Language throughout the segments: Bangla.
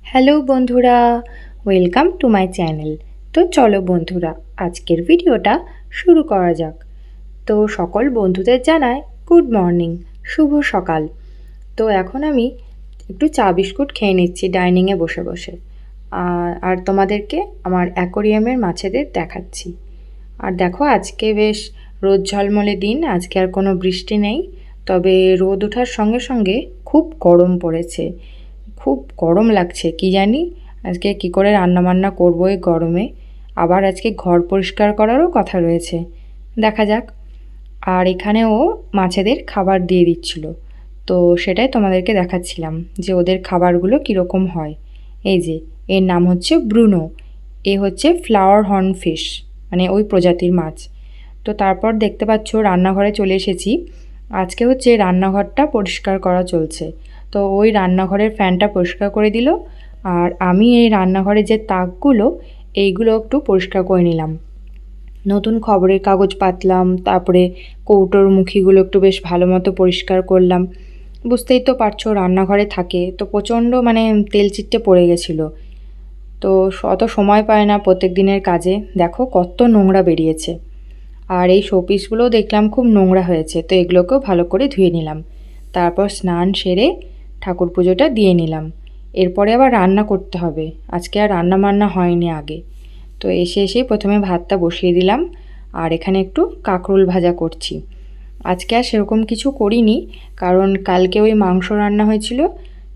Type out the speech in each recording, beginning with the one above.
হ্যালো বন্ধুরা, ওয়েলকাম টু মাই চ্যানেল। তো চলো বন্ধুরা, আজকের ভিডিওটা শুরু করা যাক। তো সকল বন্ধুদের জানাই গুড মর্নিং, শুভ সকাল। তো এখন আমি একটু চা বিস্কুট খেয়ে নিচ্ছি ডাইনিংয়ে বসে বসে। আর তোমাদেরকে আমার অ্যাকোরিয়ামের মাছেদের দেখাচ্ছি। আর দেখো, আজকে বেশ রোদ ঝলমলে দিন, আজকে আর কোনো বৃষ্টি নেই। তবে রোদ ওঠার সঙ্গে সঙ্গে খুব গরম পড়েছে, খুব গরম লাগছে। কি জানি আজকে কি করে রান্নাবান্না করবো এই গরমে। আবার আজকে ঘর পরিষ্কার করারও কথা রয়েছে, দেখা যাক। আর এখানেও মাছেদের খাবার দিয়ে দিচ্ছিল, তো সেটাই তোমাদেরকে দেখাচ্ছিলাম যে ওদের খাবারগুলো কীরকম হয়। এই যে, এর নাম হচ্ছে ব্রুনো, এ হচ্ছে ফ্লাওয়ার হর্ন ফিশ, মানে ওই প্রজাতির মাছ। তো তারপর দেখতে পাচ্ছ রান্নাঘরে চলে এসেছি। আজকে হচ্ছে রান্নাঘরটা পরিষ্কার করা চলছে। তো ওই রান্নাঘরের ফ্যানটা পরিষ্কার করে দিল, আর আমি এই রান্নাঘরে যে তাকগুলো এইগুলো একটু পরিষ্কার করে নিলাম। নতুন খবরের কাগজ পাতলাম, তারপরে কৌটোর মুখিগুলো একটু বেশ ভালো মতো পরিষ্কার করলাম। বুঝতেই তো পারছো, রান্নাঘরে থাকে তো প্রচণ্ড মানে তেল চিটে পড়ে গেছিলো। তো অত সময় পায় না প্রত্যেক দিনের কাজে, দেখো কত নোংরা বেরিয়েছে। আর এই শোপিসগুলোও দেখলাম খুব নোংরা হয়েছে, তো এগুলোকেও ভালো করে ধুয়ে নিলাম। তারপর স্নান সেরে ঠাকুর পুজোটা দিয়ে নিলাম। এরপরে আবার রান্না করতে হবে, আজকে আর রান্না বান্না হয়নি আগে। তো এসেই প্রথমে ভাতটা বসিয়ে দিলাম, আর এখানে একটু কাঁকরোল ভাজা করছি। আজকে আর সেরকম কিছু করিনি, কারণ কালকে ওই মাংস রান্না হয়েছিল,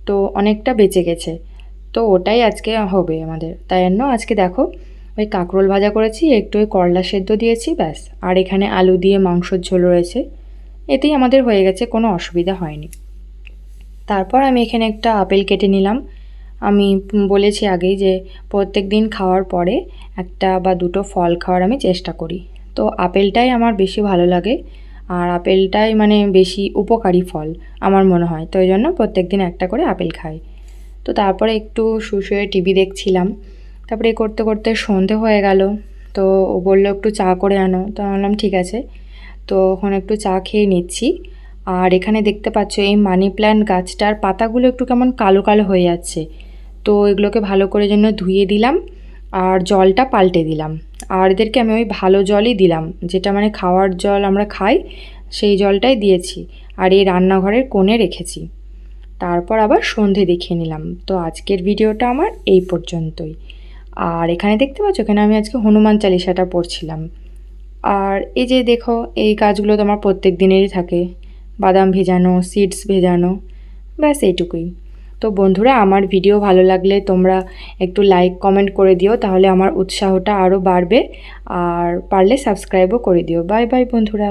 তো অনেকটা বেঁচে গেছে। তো ওটাই আজকে হবে আমাদের, তাই জন্য আজকে দেখো ওই কাঁকরোল ভাজা করেছি, একটু ওই করলা সেদ্ধ দিয়েছি, ব্যাস। আর এখানে আলু দিয়ে মাংসর ঝোল রয়েছে, এতেই আমাদের হয়ে গেছে, কোনো অসুবিধা হয়নি। তারপর আমি এখানে একটা আপেল কেটে নিলাম। আমি বলেছি আগেই যে প্রত্যেক দিন খাওয়ার পরে একটা বা দুটো ফল খাওয়ার আমি চেষ্টা করি। তো আপেলটাই আমার বেশি ভালো লাগে, আর আপেলটাই মানে বেশি উপকারী ফল আমার মনে হয়, তো ওই জন্য প্রত্যেক দিন একটা করে আপেল খাই। তো তারপরে একটু শুয়ে টিভি দেখছিলাম। তারপরে করতে করতে সন্ধে হয়ে গেল, তো ও বললো একটু চা করে আনো, তো আমি বললাম ঠিক আছে। তো ওখানে একটু চা খেয়ে নিচ্ছি। আর এখানে দেখতে পাচ্ছ এই মানি প্ল্যান্ট গাছটার পাতাগুলো একটু কেমন কালো কালো হয়ে যাচ্ছে, তো এগুলোকে ভালো করে জন্য ধুয়ে দিলাম, আর জলটা পাল্টে দিলাম। আর এদেরকে আমি ওই ভালো জলই দিলাম, যেটা মানে খাওয়ার জল আমরা খাই সেই জলটাই দিয়েছি, আর এই রান্নাঘরের কোণে রেখেছি। তারপর আবার সন্ধে দেখিয়ে নিলাম। তো আজকের ভিডিওটা আমার এই পর্যন্তই। আর এখানে দেখতে পাচ্ছ, এখানে আমি আজকে হনুমান চালিসাটা পড়ছিলাম। আর এই যে দেখো, এই কাজগুলো তো আমার প্রত্যেক দিনেরই থাকে, বাদাম ভেজানো, সিডস ভেজানো, ব্যাস এইটুকুই। তো বন্ধুরা, আমার ভিডিও ভালো লাগলে তোমরা একটু লাইক কমেন্ট করে দিও, তাহলে আমার উৎসাহটা আরও বাড়বে। আর পারলে সাবস্ক্রাইবও করে দিও। বাই বাই বন্ধুরা।